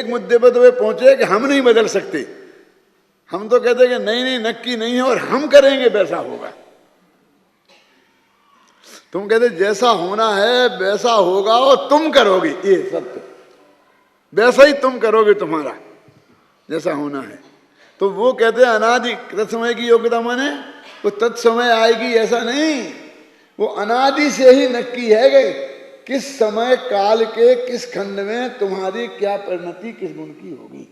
एक मुद्दे पर तो वे पहुंचे कि हम नहीं बदल सकते। हम तो कहते कि नहीं नहीं नक्की नहीं है और हम करेंगे वैसा होगा। तुम कहते जैसा होना है वैसा होगा और तुम करोगे, ये सत्य, वैसा ही तुम करोगे, तुम्हारा जैसा होना है। तो वो कहते हैं अनादि तत्समय की योग्यता माने वो तत्समय आएगी ऐसा नहीं, वो अनादि से ही नक्की है कि किस समय काल के किस खंड में तुम्हारी क्या परिणति किस गुण की होगी।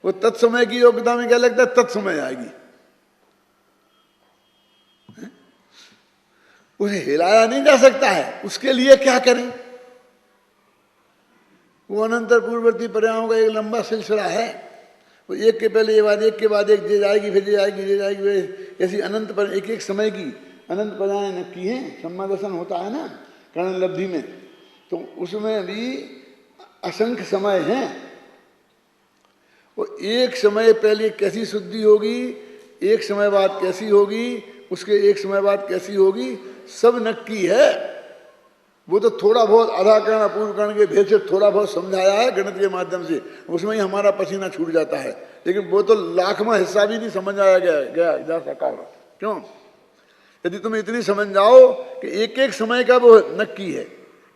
वो तत्समय की योग्यता में क्या लगता है, तत्समय आएगी। उसे हिलाया नहीं जा सकता है, उसके लिए क्या करें। वो अनंतर पूर्ववर्ती पर्यायों का एक लंबा सिलसिला है। वो एक के पहले ये बात, एक के बाद एक जे जाएगी, फिर जे जाएगी, जे जाएगी, ऐसी अनंत पर एक एक समय की अनंत पर्याय नक्की हैं। सम्मादर्शन होता है ना कर्ण लब्धि में, तो उसमें भी असंख्य समय हैं। वो एक समय पहले कैसी शुद्धि होगी, एक समय बाद कैसी होगी, उसके एक समय बाद कैसी होगी, सब नक्की है। वो तो थोड़ा बहुत आधा कर्ण अपूर्व कर्ण के भेद से थोड़ा बहुत समझाया है गणित के माध्यम से, उसमें ही हमारा पसीना छूट जाता है, लेकिन वो तो लाखवां हिस्सा भी नहीं समझाया गया जा सका। क्यों? यदि तुम इतनी समझ जाओ कि एक एक समय का वो नक्की है,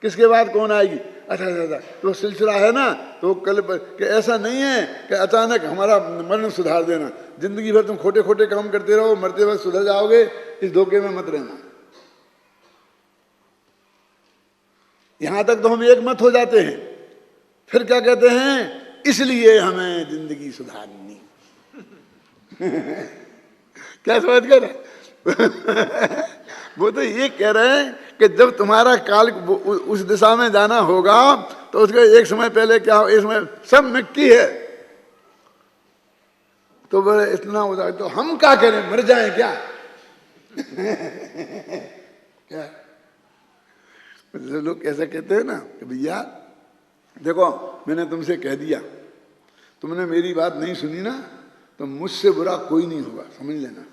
किसके बाद कौन आएगी, अच्छा तो सिलसिला है ना। तो कल कि ऐसा नहीं है कि अचानक हमारा मरण सुधार देना, जिंदगी भर तुम खोटे खोटे काम करते रहो, मरते वक्त सुधर जाओगे, इस धोखे में मत रहना। यहां तक तो हम एक मत हो जाते हैं, फिर क्या कहते हैं, इसलिए हमें जिंदगी सुधारनी। क्या समझ कर वो तो ये कह रहे हैं कि जब तुम्हारा काल उस दिशा में जाना होगा तो उसके एक समय पहले क्या हो, इसमें सब नक्की है। तो बोले इतना हो जाए तो हम क्या करें, मर जाएं क्या? क्या लोग ऐसा कहते हैं ना कि भैया देखो मैंने तुमसे कह दिया, तुमने मेरी बात नहीं सुनी ना, तो मुझसे बुरा कोई नहीं होगा, समझ लेना।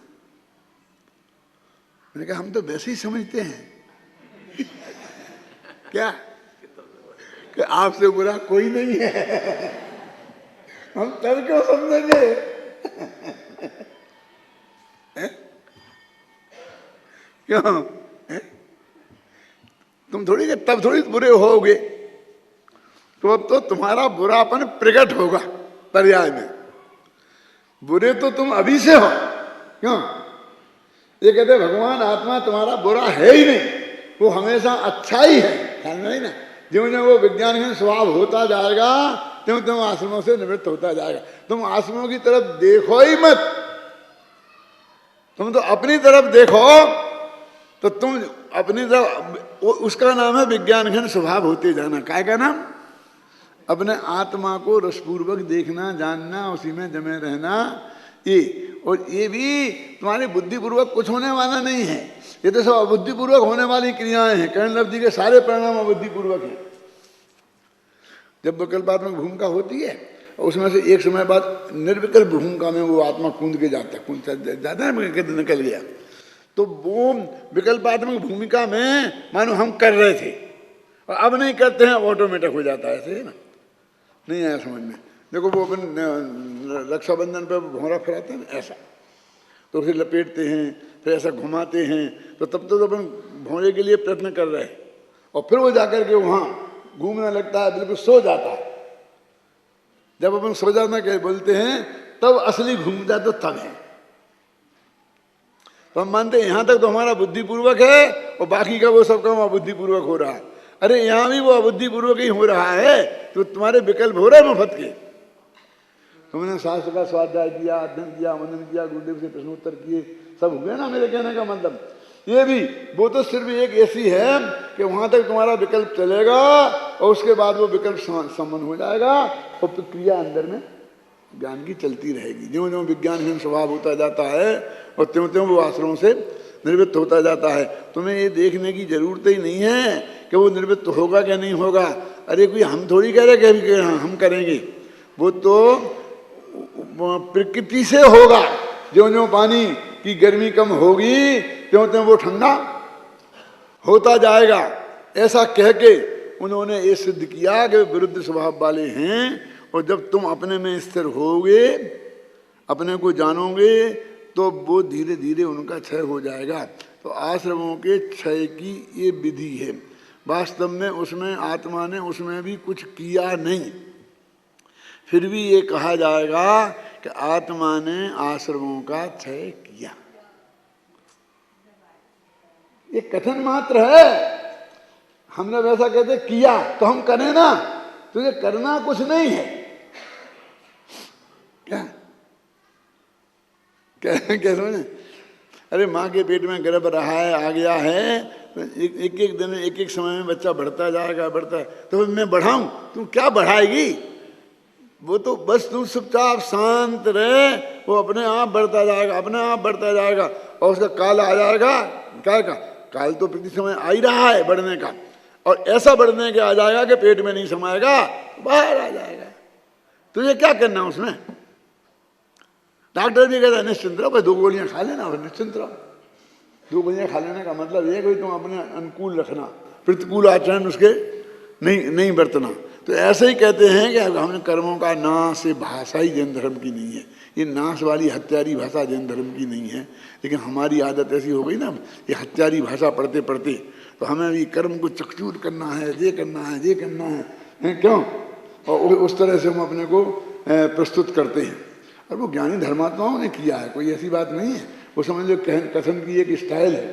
मैंने कहा हम तो वैसे ही समझते हैं। क्या कि आपसे बुरा कोई नहीं है, हम तब क्यों समझेंगे? क्यों? तुम थोड़ी कि तब थोड़ी बुरे होगे, तो अब तो तुम्हारा बुरापन प्रकट होगा पर्याय में। बुरे तो तुम अभी से हो। क्यों? ये कहते भगवान आत्मा तुम्हारा बुरा है ही नहीं, वो हमेशा अच्छा ही है। ख्याल नहीं ना, ज्यों ज्यों वो विज्ञान का स्वभाव होता जाएगा त्यों त्यों आश्रमों से निवृत्त होता जाएगा। तुम आश्रमों की तरफ देखो ही मत, तुम तो अपनी तरफ देखो, तो तुम अपनी तरफ, उसका नाम है विज्ञान घन स्वभाव होते जाना। काय का नाम? अपने आत्मा को रसपूर्वक देखना, जानना, उसी में जमे रहना। ये और ये भी तुम्हारी बुद्धिपूर्वक कुछ होने वाला नहीं है, ये तो सब अबुद्धिपूर्वक होने वाली क्रियाएं हैं। कर्ण लब्धि के सारे परिणाम अबुद्धिपूर्वक हैं। जब विकल्पात्मक भूमिका होती है उसमें से एक समय बाद निर्विकल्प भूमिका में वो आत्मा कूद के जाता है, निकल गया। तो वो विकल्पात्मक भूमिका में मानो हम कर रहे थे और अब नहीं करते हैं, ऑटोमेटिक हो जाता है। ऐसे है ना, नहीं आया समझ में? देखो वो अपन रक्षाबंधन पे भौरा फिराते हैं ऐसा, तो फिर लपेटते हैं, फिर ऐसा घुमाते हैं, तो तब तो अपन भौरे के लिए प्रयत्न कर रहे हैं, और फिर वो जाकर के वहाँ घूमने लगता है, बिल्कुल सो जाता है। जब अपन सो जाना क्या बोलते हैं, तब असली घूमता तो तब है। तो हम मानते हैं यहाँ तक तो हमारा बुद्धिपूर्वक है और बाकी का वो सब काम अबुद्धिपूर्वक हो रहा है। अरे यहाँ भी वो अबुद्धिपूर्वक ही हो रहा है, तो तुम्हारे विकल्प हो रहे हैं मुफ्त के। तुमने शास्त्र का स्वाध्याय किया, अध्ययन किया, मनन किया, गुरुदेव से प्रश्नोत्तर किए, सब हुए ना। मेरे कहने का मतलब ये भी, वो तो सिर्फ एक ऐसी है कि वहाँ तक तुम्हारा विकल्प चलेगा और उसके बाद वो विकल्प संपन्न हो जाएगा और प्रक्रिया अंदर में ज्ञान की चलती रहेगी। ज्यों ज्यों विज्ञानहीन स्वभाव होता जाता है और त्यों त्यों वो आश्रमों से निवृत्त होता जाता है। तुम्हें ये देखने की जरूरत ही नहीं है कि वो निवृत्त होगा क्या नहीं होगा। अरे कोई हम थोड़ी कह रहे कि हम करेंगे, वो तो प्रकृति से होगा। ज्यों ज्यों पानी की गर्मी कम होगी त्यों त्यों वो ठंडा होता जाएगा। ऐसा कह के उन्होंने ये सिद्ध किया कि वे विरुद्ध स्वभाव वाले हैं। और जब तुम अपने में स्थिर होगे, अपने को जानोगे, तो वो धीरे धीरे उनका क्षय हो जाएगा। तो आश्रमों के क्षय की ये विधि है। वास्तव में उसमें आत्मा ने उसमें भी कुछ किया नहीं, फिर भी ये कहा जाएगा कि आत्मा ने आश्रमों का क्षय किया। ये कथन मात्र है। हमने वैसा कहते किया तो हम करें ना, तो ये करना कुछ नहीं है। क्या क्या समझे? अरे माँ के पेट में गर्भ रहा है, आ गया है, एक एक दिन एक एक समय में बच्चा बढ़ता जाएगा, बढ़ता है, तो मैं बढ़ाऊं? तुम क्या बढ़ाएगी? वो तो बस तुम चुपचाप शांत रहे, वो अपने आप बढ़ता जाएगा, अपने आप बढ़ता जाएगा। और उसका काल आ जाएगा। क्या का काल तो प्रति समय आ ही रहा है बढ़ने का, और ऐसा बढ़ने के आ जाएगा कि पेट में नहीं समाएगा, बाहर आ जाएगा। तुझे क्या करना उसमें? डॉक्टर भी कहता है निश्चिंत रहो भाई, 2 गोलियां खा लेना और निश्चिंत रहो। 2 गोलियां खा लेने का मतलब ये कोई तुम अपने अनुकूल रखना, प्रतिकूल आचरण उसके नहीं बरतना। तो ऐसे ही कहते हैं कि हमने कर्मों का नाश, ये भाषा ही जैन धर्म की नहीं है। ये नाश वाली हत्यारी भाषा जैन धर्म की नहीं है। लेकिन हमारी आदत ऐसी हो गई ना, ये हत्यारी भाषा पढ़ते पढ़ते, तो हमें भी कर्म को चकचूर करना है, ये करना है, ये करना है, क्यों? और उस तरह से हम अपने को प्रस्तुत करते हैं। और वो ज्ञानी धर्मात्माओं ने किया है, कोई ऐसी बात नहीं है। वो समझ लो कथन की एक स्टाइल है,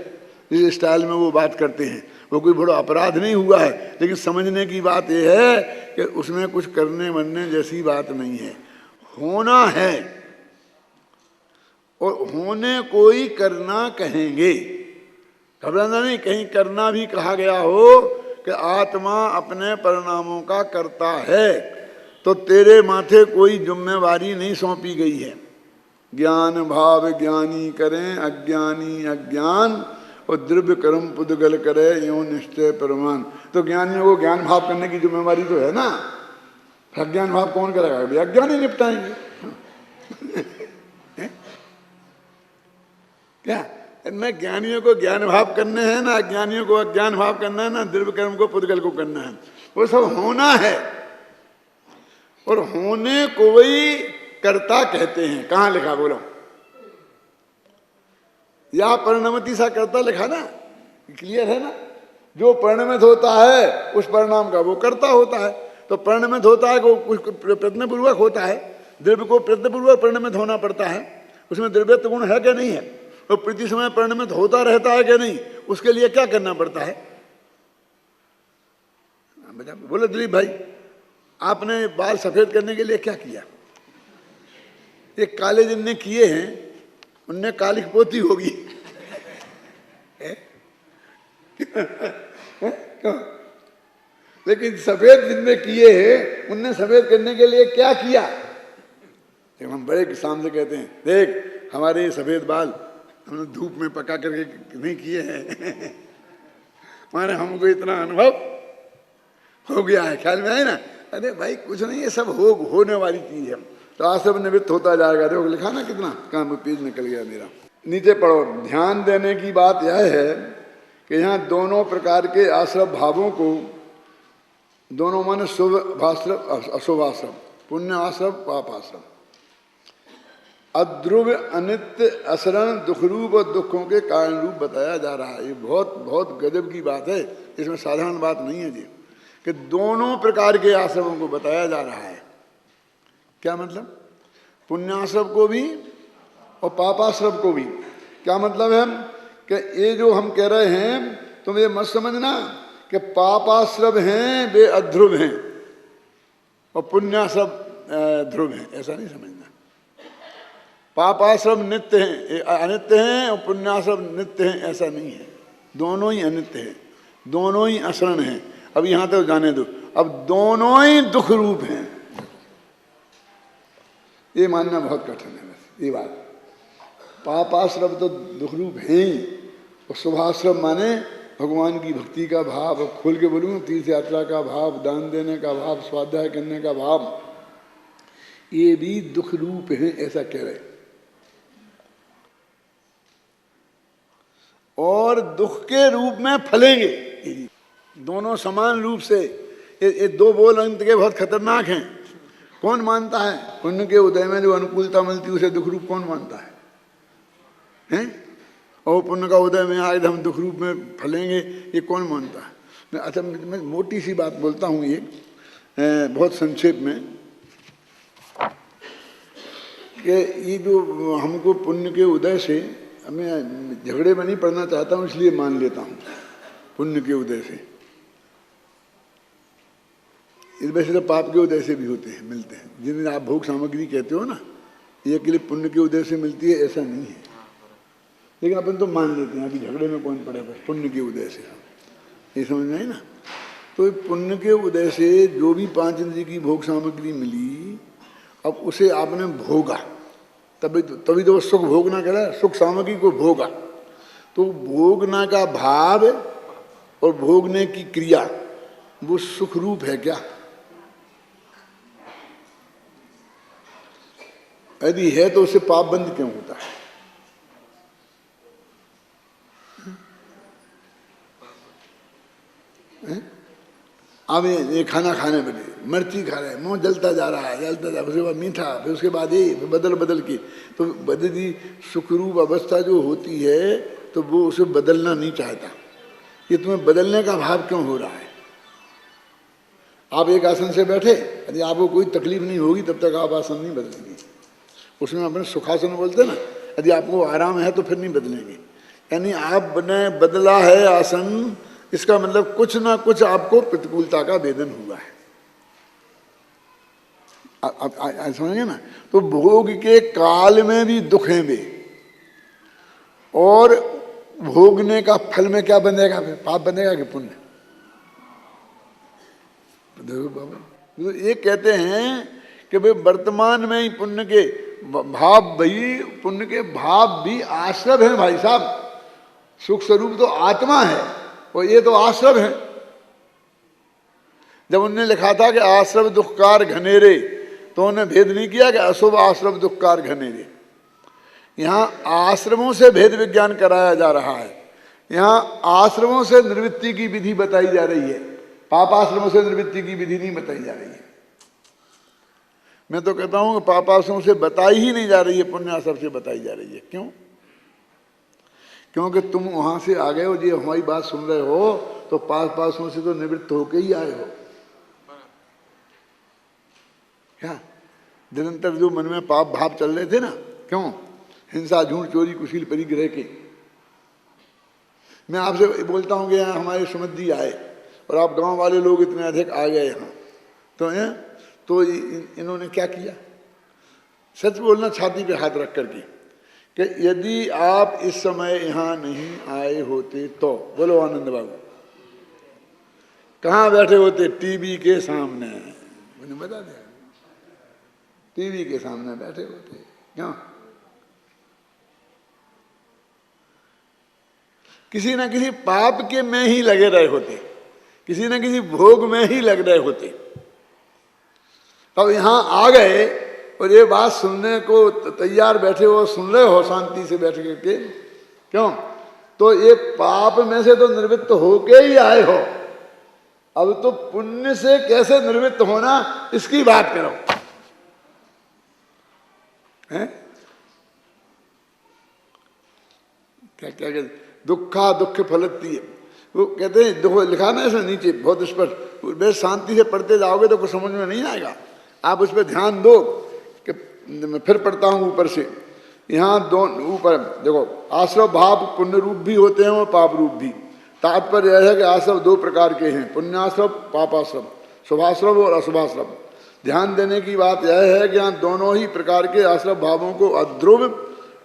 जिस स्टाइल में वो बात करते हैं। वो कोई बड़ा अपराध नहीं हुआ है, लेकिन समझने की बात यह है कि उसमें कुछ करने बनने जैसी बात नहीं है। होना है, और होने को ही करना कहेंगे। घबराना नहीं, कहीं करना भी कहा गया हो कि आत्मा अपने परिणामों का करता है, तो तेरे माथे कोई जिम्मेवारी नहीं सौंपी गई है। ज्ञान भाव ज्ञानी करें, अज्ञानी अज्ञान, और द्रव्य कर्म पुद्गल करे, यो निश्चय प्रमाण। तो ज्ञानियों को ज्ञान भाव करने की जिम्मेवारी तो है ना। अज्ञान भाव कौन करेगा? अज्ञानी निपटाएंगे। क्या न ज्ञानियों को ज्ञान भाव करने हैं, ना अज्ञानियों को अज्ञान भाव करना है, ना द्रव्य कर्म को पुद्गल को करना है। वो सब होना है, और होने को ही कर्ता कहते हैं। कहाँ लिखा बोलो? या परिणमति सा कर्ता लिखा ना, क्लियर है ना। जो परिणमित होता है उस परिणाम का वो कर्ता होता है। तो परिणमित होता है को कुछ प्रयत्नपूर्वक होता है, द्रव्य को प्रयत्नपूर्वक परिणमित होना पड़ता है। उसमें द्रव्यत्व गुण है क्या नहीं है? और प्रति समय परिणमित होता रहता है क्या नहीं? उसके लिए क्या करना पड़ता है? बोलो दिलीप भाई, आपने बाल सफेद करने के लिए क्या किया? ये काले जिनने किए हैं उनने काली पोती होगी। लेकिन सफेद जिनने किए हैं उनने सफेद करने के लिए क्या किया? जब हम बड़े किसान से कहते हैं, देख हमारे ये सफेद बाल हमने धूप में पका करके नहीं किए हैं, माने हमको इतना अनुभव हो गया है। ख्याल में आए ना? अरे भाई कुछ नहीं, ये सब होने वाली चीज है। तो आश्रम निवृत्त होता जाएगा। देखो लिखा ना कितना, कहाँ पेज निकल गया मेरा। नीचे पढ़ो। ध्यान देने की बात यह है कि यहाँ दोनों प्रकार के आश्रम भावों को, दोनों माने शुभ आश्रम अशुभ आश्रम, पुण्य आश्रम पाप आश्रम, अध्रुव अनित्य असरण दुखरूप और दुखों के कारण रूप बताया जा रहा है। ये बहुत बहुत गजब की बात है, इसमें साधारण बात नहीं है जी, कि दोनों प्रकार के आश्रमों को बताया जा रहा है। क्या मतलब? पुण्याश्रम को भी और पापाश्रम को भी। क्या मतलब है कि ये जो हम कह रहे हैं, तुम ये मत समझना कि पापाश्रम हैं वे अध्रुव हैं और पुण्याश्रम ध्रुव हैं, ऐसा नहीं समझना। पापाश्रम नित्य हैं, अनित्य हैं, और पुण्याश्रम नित्य हैं, ऐसा नहीं है। दोनों ही अनित्य हैं, दोनों ही असरण हैं। अब यहाँ तो जाने दो, अब दोनों ही दुख रूप हैं। ये मानना बहुत कठिन है बस ये बात। पापाश्रम तो दुख रूप है ही, और शुभाश्रम माने भगवान की भक्ति का भाव। खोल के बोलूँ, तीर्थ यात्रा का भाव, दान देने का भाव, स्वाध्याय करने का भाव, ये भी दुख रूप है, ऐसा कह रहे। और दुख के रूप में फलेंगे। दोनों समान रूप से, ये दो बोल अंत के बहुत खतरनाक हैं। कौन मानता है पुण्य के उदय में जो अनुकूलता मिलती है उसे दुख रूप कौन मानता है? हैं? और पुण्य का उदय में आज हम दुख रूप में फलेंगे, ये कौन मानता है? अच्छा, मैं मोटी सी बात बोलता हूँ, ये बहुत संक्षेप में, कि ये जो हमको पुण्य के उदय से, मैं झगड़े में नहीं पड़ना चाहता हूँ इसलिए मान लेता हूँ, पुण्य के उदय से, इस वजह से पाप के उदय से भी होते हैं, मिलते हैं। जिन्हें आप भोग सामग्री कहते हो ना, ये केवल पुण्य के उदय से मिलती है ऐसा नहीं है, लेकिन अपन तो मान लेते हैं, अभी झगड़े में कौन पड़े, बस पुण्य के उदय से, ये समझ में आई ना। तो पुण्य के उदय से जो भी 5 इंद्रिय की भोग सामग्री मिली, अब उसे आपने भोगा, तभी तो वो सुख भोगना कह रहा है, सुख सामग्री को भोगा। तो भोगना का भाव और भोगने की क्रिया वो सुख रूप है क्या? यदि है तो उससे पाप बंद क्यों होता है? अब ये खाना खाने बने, मिर्ची खा रहे हैं, मुंह जलता जा रहा है, जलता जा, उसके बाद मीठा, फिर उसके बाद ये बदल के, तो बदली सुखरूप अवस्था जो होती है तो वो उसे बदलना नहीं चाहता। ये तुम्हें बदलने का भाव क्यों हो रहा है? आप एक आसन से बैठे, यदि आपको कोई तकलीफ नहीं होगी तब तक आप आसन नहीं बदलेंगे। उसमें अपने सुखासन बोलते ना, यदि आपको आराम है तो फिर नहीं बदलेंगे। यानी आपने बदला है आसन, इसका मतलब कुछ ना कुछ आपको प्रतिकूलता का वेदन हुआ है। आप समझेंगे ना। तो भोग के काल में भी दुख हैं वे, और भोगने का फल में क्या बनेगा? फिर पाप बनेगा कि पुण्य? देखो बाबा, तो ये कहते हैं कि भाई वर्तमान में ही पुण्य के भाव, भाई पुण्य के भाव भी आश्रव है भाई साहब। सुख स्वरूप तो आत्मा है और ये तो आश्रव है। जब उनने लिखा था कि आश्रव दुखकार घनेरे, तो उन्होंने भेद नहीं किया कि अशुभ आश्रव दुखकार घनेरे। यहाँ आश्रमों से भेद विज्ञान कराया जा रहा है। यहाँ आश्रमों से निवृत्ति की विधि बताई जा रही है, पाप आश्रमों से निवृत्ति की विधि नहीं बताई जा रही है। मैं तो कहता हूँ कि पाप आश्रमों से बताई ही नहीं जा रही है, पुण्य आश्रम से बताई जा रही है। क्यों? क्योंकि तुम वहां से आ गए हो, जी हमारी बात सुन रहे हो, तो पाप आश्रमों से तो निवृत्त होके ही आए हो। क्या निरंतर जो मन में पाप भाव चल रहे थे ना, क्यों? हिंसा, झूठ, चोरी, कुशील, परिग्रह के। मैं आपसे बोलता हूँ कि यहाँ हमारे सुमत जी आए और आप गांव वाले लोग इतने अधिक आ गए यहाँ, तो इन्होंने क्या किया? सच बोलना छाती पे हाथ रख करके कि यदि आप इस समय यहाँ नहीं आए होते तो, बोलो आनंद बाबू, कहाँ बैठे होते? टीवी के सामने। मुझे बता दिया, टीवी के सामने बैठे होते। क्यों? किसी न किसी पाप के में ही लगे रहे होते, किसी न किसी भोग में ही लग रहे होते। अब यहाँ आ गए और ये बात सुनने को तैयार बैठे हो, सुन रहे हो शांति से बैठ करके। क्यों? तो ये पाप में से तो निवृत्त होके ही आए हो। अब तो पुण्य से कैसे निवृत्त होना, इसकी बात करो। हैं? क्या क्या कहते? दुखा दुख फलती है, वो कहते हैं। देखो लिखा ना ऐसा नीचे बहुत स्पष्ट, बस शांति से पढ़ते जाओगे तो कुछ समझ में नहीं आएगा। आप उस पर ध्यान दो कि मैं फिर पढ़ता हूँ ऊपर से। यहाँ दो ऊपर देखो, आश्रव भाव पुण्य रूप भी होते हैं और पाप रूप भी। तात्पर्य यह है कि आश्रव दो प्रकार के हैं, पुण्याश्रव, पापाश्रव, शुभाश्रव और अशुभाश्रव। ध्यान देने की बात यह है कि यहाँ दोनों ही प्रकार के आश्रव भावों को अध्रुव,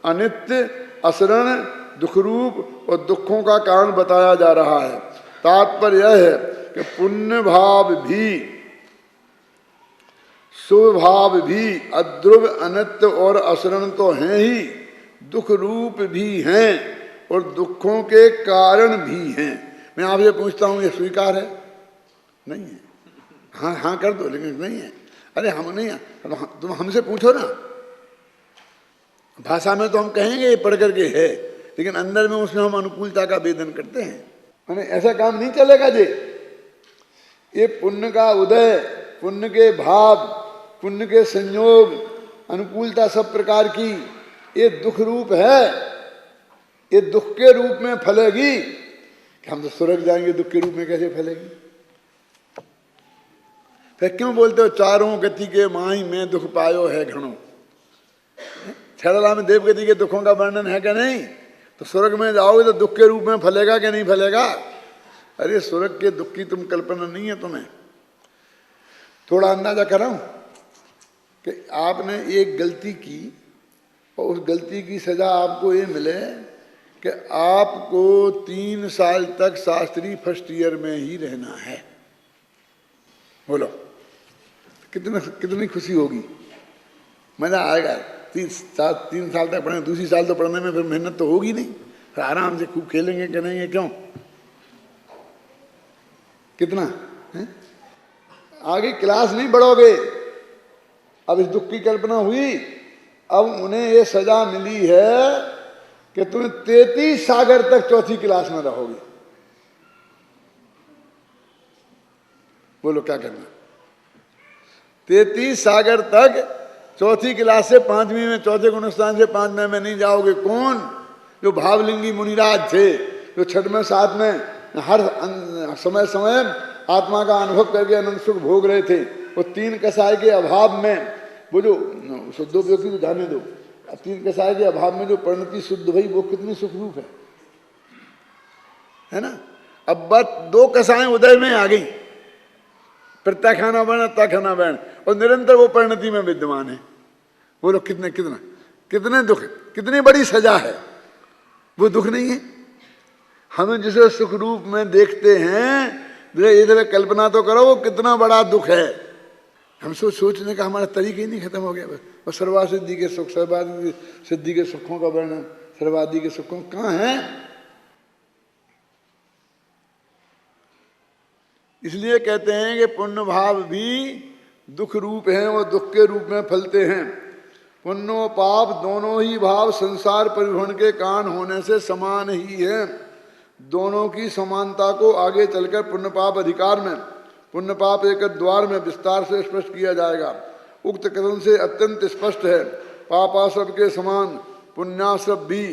अनित्य, अशरण, दुखरूप और दुखों का कारण बताया जा रहा है। तात्पर्य यह है कि पुण्य भाव भी, शुभ भाव भी अध्रुव, अनित्य और अशरण तो हैं ही, दुख रूप भी हैं और दुखों के कारण भी हैं। मैं आपसे पूछता हूँ, ये स्वीकार है? नहीं है। हाँ हाँ कर दो, लेकिन नहीं है। अरे हम नहीं है, तुम हमसे पूछो ना। भाषा में तो हम कहेंगे ये पढ़ करके है, लेकिन अंदर में उसमें हम अनुकूलता का वेदन करते हैं। मैंने ऐसा काम नहीं चलेगा जी ये पुण्य का उदय, पुण्य के भाव, पुण्य के संयोग, अनुकूलता सब प्रकार की ये दुख रूप है। ये दुख के रूप में फलेगी कि हम तो स्वर्ग जाएंगे, दुख के रूप में कैसे फलेगी? फिर क्यों बोलते हो चारों गति के माही में दुख पायो है घणो? छेड़ला में देव गति के दुखों का वर्णन है क्या? नहीं। तो स्वर्ग में जाओगे तो दुख के रूप में फलेगा कि नहीं फलेगा? अरे स्वर्ग के दुख की तुम कल्पना नहीं है तुम्हें। थोड़ा अंदाजा कराऊं कि आपने एक गलती की और उस गलती की सजा आपको ये मिले कि आपको 3 साल तक शास्त्री फर्स्ट ईयर में ही रहना है। बोलो कितनी खुशी होगी, मजा आएगा। 3 साल तक पढ़ेंगे, दूसरी साल तो पढ़ने में फिर मेहनत तो होगी नहीं, फिर आराम से खूब खेलेंगे करेंगे। क्यों? कितना है? आगे क्लास नहीं बढ़ोगे। अब इस दुख की कल्पना हुई, अब उन्हें ये सजा मिली है कि तुम 33 सागर तक चौथी क्लास में रहोगे। बोलो क्या करना? 33 सागर तक चौथी क्लास से 5वीं में, चौथे गुणस्थान से 5वें में नहीं जाओगे। कौन? जो भावलिंगी मुनिराज थे, जो 6वें 7वें हर समय समय आत्मा का अनुभव करके अनंत सुख भोग रहे थे, वो 3 कसाय के अभाव में, वो जो शुद्ध व्यक्ति तो जाने दो, 3 कसाय के अभाव में जो परिणति शुद्ध भई वो कितनी सुख रूप है ना? अब बस 2 कसाएं उदय में आ गई, प्रत्याखाना वर्ण, तखाना वर्ण, और निरंतर वो परिणति में विद्यमान है। बोलो कितने दुख, कितनी बड़ी सजा है। वो दुख नहीं है। हमें जिसे सुख रूप में देखते हैं, इधर कल्पना तो करो वो कितना बड़ा दुख है। हम सोचने का हमारा तरीका ही नहीं खत्म हो गया। और सर्वा सिद्धि के सुख, सर्वादि सिद्धि के सुखों का वर्णन, सर्वादि के सुखों कहाँ है? इसलिए कहते हैं कि पुण्य भाव भी दुख रूप हैं, वो दुख के रूप में फलते हैं। पुण्य पाप दोनों ही भाव संसार परिभ्रमण के कारण होने से समान ही है। दोनों की समानता को आगे चलकर पुण्य पाप अधिकार में, पुण्य पाप एक द्वार में विस्तार से स्पष्ट किया जाएगा। उक्त कथन से अत्यंत स्पष्ट है, पापाश्रव के समान पुण्याश्रव भी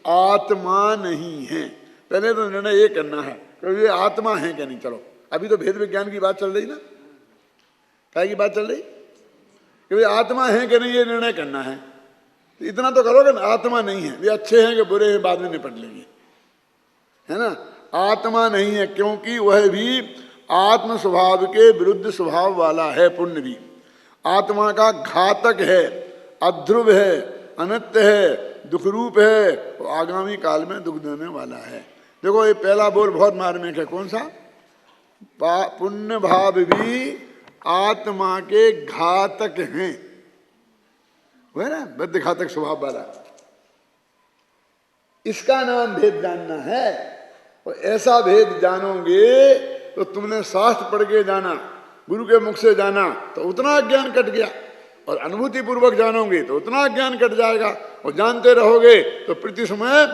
आत्मा नहीं है। पहले तो निर्णय ये करना है कि ये आत्मा है क्या नहीं। चलो अभी तो भेद विज्ञान की बात चल रही ना, क्या की बात चल रही कि वे आत्मा है कि नहीं, ये निर्णय करना है। तो इतना तो करोगे ना, आत्मा नहीं है, वे अच्छे हैं कि बुरे हैं बाद में निपट लेंगे, है ना। आत्मा नहीं है क्योंकि वह भी आत्म स्वभाव के विरुद्ध स्वभाव वाला है। पुण्य भी आत्मा का घातक है, अध्रुव है, अनित्य है, दुख रूप है, और आगामी काल में दुख देने वाला है। देखो ये पहला बोल बहुत मार्मिक है। कौन सा? पुण्य भाव भी आत्मा के घातक हैं, वो है ना, बद्ध घातक स्वभाव वाला। इसका नाम भेद जानना है। और ऐसा भेद जानोगे तो तुमने शास्त्र पढ़ के जाना, गुरु के मुख से जाना तो उतना अज्ञान कट गया, और अनुभूति पूर्वक जानोगे तो उतना अज्ञान कट जाएगा। और जानते रहोगे तो प्रति समय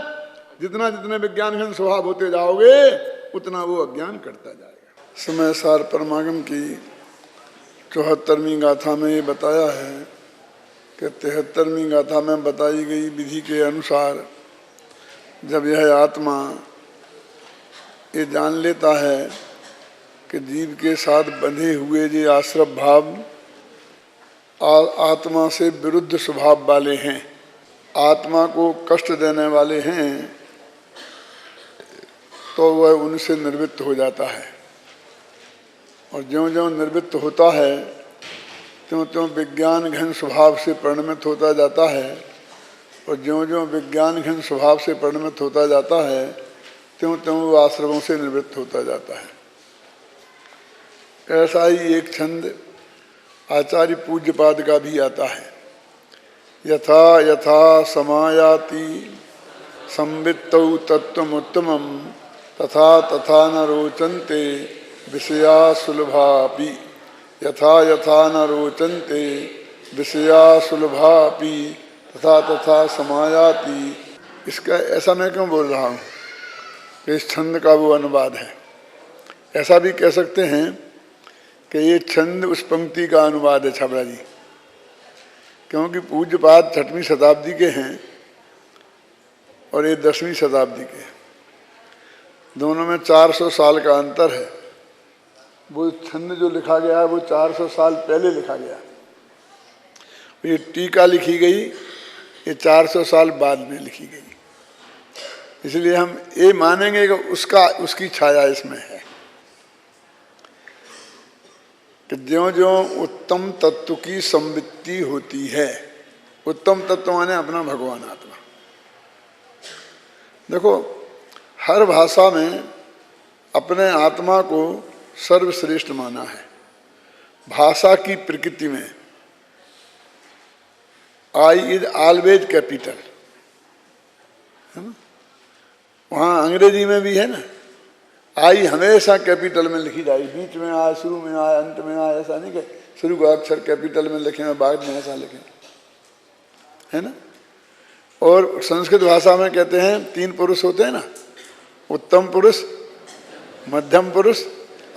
जितना जितने विज्ञान घन स्वभाव होते जाओगे उतना वो अज्ञान कटता जाएगा। समय सार परमागम की 74वीं गाथा में ये बताया है कि 73वीं गाथा में बताई गई विधि के अनुसार जब यह आत्मा ये जान लेता है कि जीव के साथ बंधे हुए जो आश्रव भाव आत्मा से विरुद्ध स्वभाव वाले हैं, आत्मा को कष्ट देने वाले हैं, तो वह उनसे निवृत्त हो जाता है। और ज्यों-ज्यों निवृत्त होता है त्यों-त्यों विज्ञान घन स्वभाव से परिणमित होता जाता है। और ज्यों-ज्यों विज्ञान घन स्वभाव से परिणमित होता जाता है त्यों-त्यों वो आश्रमों से निवृत्त होता जाता है। ऐसा ही एक छंद आचार्य पूज्यपाद का भी आता है। यथा यथा समायाति संवित्तौ तत्त्वमुत्तमं तथा तथा न रोचन्ते विषया सुलभापि। यथा यथा न रोचन्ते विषया सुलभापि तथा तथा समायाति। इसका ऐसा मैं क्यों बोल रहा हूँ? इस छंद का वो अनुवाद है। ऐसा भी कह सकते हैं कि ये छंद उस पंक्ति का अनुवाद है छाबड़ा जी, क्योंकि पूज्यपाद 6वीं शताब्दी के हैं और ये 10वीं शताब्दी के हैं, दोनों में 400 साल का अंतर है। वो छंद जो लिखा गया है वो 400 साल पहले लिखा गया, ये टीका लिखी गई ये 400 साल बाद में लिखी गई। इसलिए हम ये मानेंगे कि उसकी छाया इसमें है कि ज्यों-ज्यों उत्तम तत्व की संवित्ति होती है, उत्तम तत्व माने अपना भगवान आत्मा। देखो हर भाषा में अपने आत्मा को सर्वश्रेष्ठ माना है। भाषा की प्रकृति में आई इज ऑलवेज कैपिटल है ना, वहाँ अंग्रेजी में भी है ना, आई हमेशा कैपिटल में लिखी जाएगी, बीच में आए, शुरू में आए, अंत में आए, ऐसा नहीं कि शुरू का अक्षर कैपिटल में लिखे और बाद में ऐसा लिखे, है ना। और संस्कृत भाषा में कहते हैं 3 पुरुष होते हैं ना, उत्तम पुरुष, मध्यम पुरुष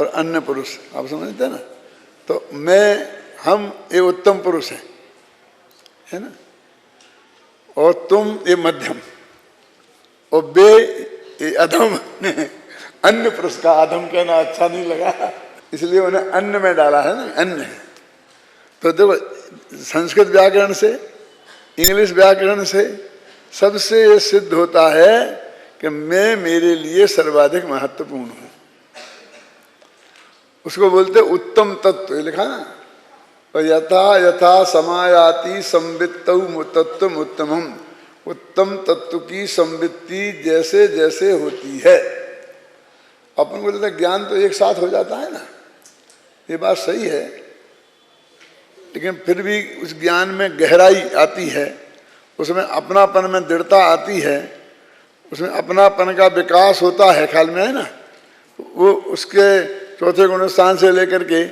और अन्य पुरुष, आप समझते हैं ना। तो हम ये उत्तम पुरुष हैं, है ना, और तुम ये मध्यम, और बे ये अधम। अन्य पुरुष का अधम कहना अच्छा नहीं लगा, इसलिए उन्हें अन्न में डाला है ना, अन्न। तो देखो संस्कृत व्याकरण से, इंग्लिश व्याकरण से सबसे ये सिद्ध होता है कि मैं मेरे लिए सर्वाधिक महत्वपूर्ण हूं। उसको बोलते उत्तम तत्व, ये लिखा ना, और यथा यथा समायाति संवित्तौ तत्वम उत्तमम, उत्तम तत्व की संवित्ति जैसे जैसे होती है। अपन को लगता ज्ञान तो एक साथ हो जाता है ना, ये बात सही है, लेकिन फिर भी उस ज्ञान में गहराई आती है, उसमें अपनापन में दृढ़ता आती है, उसमें अपनापन का विकास होता है, ख्याल में है ना। वो उसके 4थे गुणस्थान से लेकर के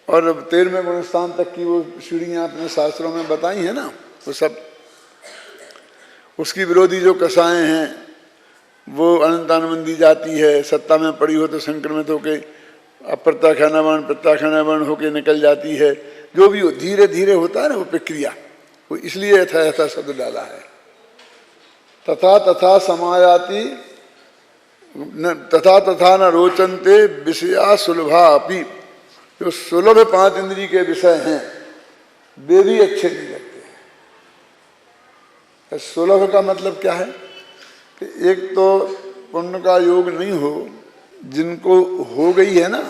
और 13वें गुणस्थान तक की वो सीढ़ियाँ अपने शास्त्रों में बताई हैं ना, वो सब उसकी विरोधी जो कसाएँ हैं वो अनंतानुबंधी जाती है, सत्ता में पड़ी हो तो संक्रमित होके अप्रत्याख्यान प्रत्याख्यान होके निकल जाती है। जो भी हो धीरे धीरे होता है ना वो प्रक्रिया, वो इसलिए यथा शब्द डाला है। तथा तथा समायाति तथा तथा न रोचनते विषया सुलभा अपि, जो सुलभ 5 इंद्रिय के विषय हैं वे भी अच्छे नहीं लगते हैं। सुलभ का मतलब क्या है कि एक तो पुण्य का योग नहीं हो, जिनको हो गई है ना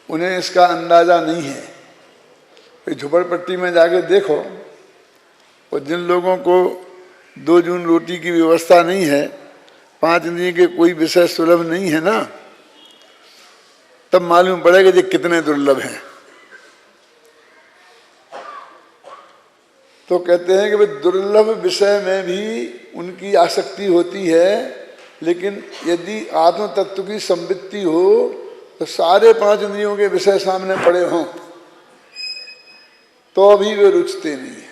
उन्हें इसका अंदाजा नहीं है। झुपड़पट्टी में जाके देखो, और जिन लोगों को 2 जून रोटी की व्यवस्था नहीं है, 5 इंद्रिय के कोई विषय सुलभ नहीं है ना, तब मालूम पड़ेगा ये कितने दुर्लभ हैं। तो कहते हैं कि भाई दुर्लभ विषय में भी उनकी आसक्ति होती है, लेकिन यदि आत्म तत्व की संवित्ति हो तो सारे 5 इंद्रियों के विषय सामने पड़े हों तो भी वे रुचते नहीं है।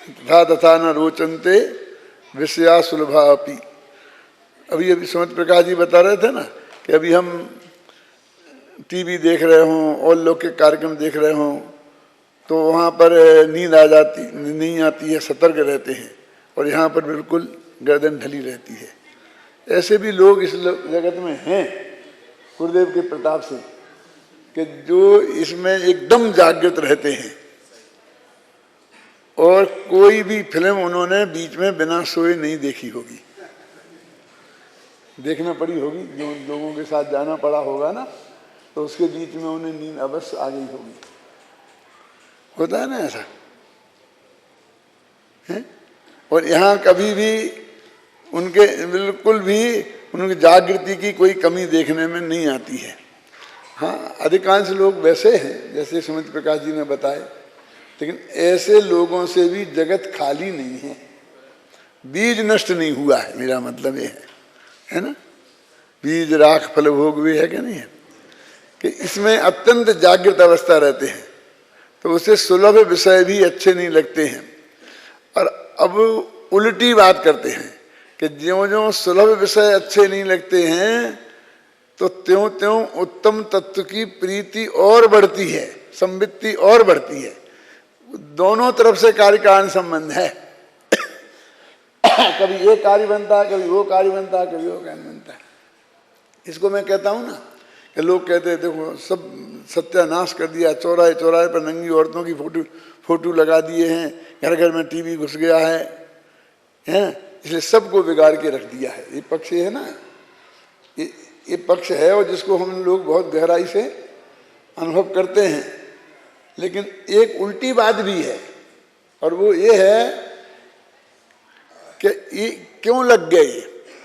तथा तथा न रोचनते विषया सुलभा अपि। अभी सुमित प्रकाश जी बता रहे थे ना कि अभी हम टीवी देख रहे हों और लौकिक कार्यक्रम देख रहे हों तो वहाँ पर नींद आ जाती नहीं आती है, सतर्क रहते हैं, और यहाँ पर बिल्कुल गर्दन ढली रहती है। ऐसे भी लोग इस जगत में हैं गुरुदेव के प्रताप से कि जो इसमें एकदम जागृत रहते हैं, और कोई भी फिल्म उन्होंने बीच में बिना सोए नहीं देखी होगी, देखना पड़ी होगी, जो लोगों के साथ जाना पड़ा होगा ना, तो उसके बीच में उन्हें नींद अवश्य आ गई होगी। होता है ना ऐसा है। और यहाँ कभी भी उनके बिल्कुल भी उनकी जागृति की कोई कमी देखने में नहीं आती है। हाँ, अधिकांश लोग वैसे हैं जैसे सुमित प्रकाश जी ने बताए, लेकिन ऐसे लोगों से भी जगत खाली नहीं है, बीज नष्ट नहीं हुआ है, मेरा मतलब ये है ना। बीज राख फल भोग भी है कि नहीं है, कि इसमें अत्यंत जागृत अवस्था रहते हैं, तो उसे सुलभ विषय भी अच्छे नहीं लगते हैं। और अब उल्टी बात करते हैं कि ज्यों ज्यों सुलभ विषय अच्छे नहीं लगते हैं, तो त्यों त्यों उत्तम तत्व की प्रीति और बढ़ती है, संवित्ति और बढ़ती है। दोनों तरफ से कार्य कारण संबंध है। कभी ये कार्य बनता है, कभी वो कार्य बनता है, कभी वो कार्य बनता है। इसको मैं कहता हूं ना कि लोग कहते हैं देखो सब सत्यानाश कर दिया, चौराहे चौराहे पर नंगी औरतों की फोटो लगा दिए हैं, घर घर में टीवी घुस गया है, इसलिए सबको बिगाड़ के रख दिया है। ये पक्ष है ना, ये पक्ष है और जिसको हम लोग बहुत गहराई से अनुभव करते हैं। लेकिन एक उल्टी बात भी है और वो ये है कि ये क्यों लग गए,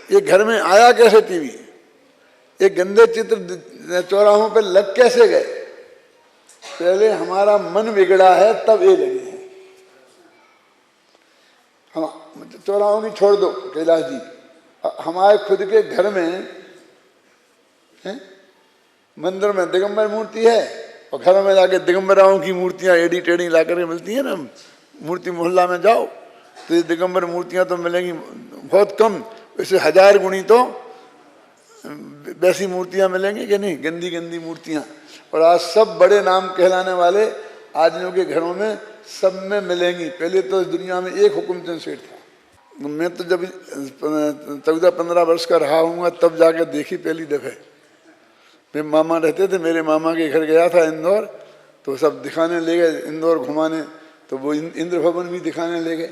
ये घर में आया कैसे टीवी, ये गंदे चित्र चौराहों पर लग कैसे गए। पहले हमारा मन बिगड़ा है तब ये लगे हैं। हम चौराहों की छोड़ दो कैलाश जी, हमारे खुद के घर में मंदिर में दिगंबर मूर्ति है और घर में जाके दिगंबराओं की मूर्तियां एडी टेढ़ी ला करके मिलती है ना। मूर्ति मोहल्ला में जाओ तो ये दिगंबर मूर्तियां तो मिलेंगी बहुत कम, वैसे 1000 गुणी तो वैसी मूर्तियां मिलेंगी कि नहीं, गंदी गंदी मूर्तियां। और आज सब बड़े नाम कहलाने वाले आदमियों के घरों में सब में मिलेंगी। पहले तो इस दुनिया में एक हुकुमचंद सेठ था। मैं तो जब 14-15 वर्ष का रहा हूँगा तब जाकर देखी पहली दफे। मेरे मामा रहते थे, मेरे मामा के घर गया था इंदौर, तो सब दिखाने ले गए इंदौर घुमाने, तो वो इंद्र भवन भी दिखाने ले गए।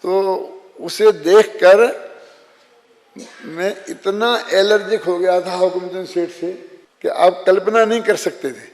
तो उसे देखकर मैं इतना एलर्जिक हो गया था हुकुमचंद सेठ से कि आप कल्पना नहीं कर सकते थे।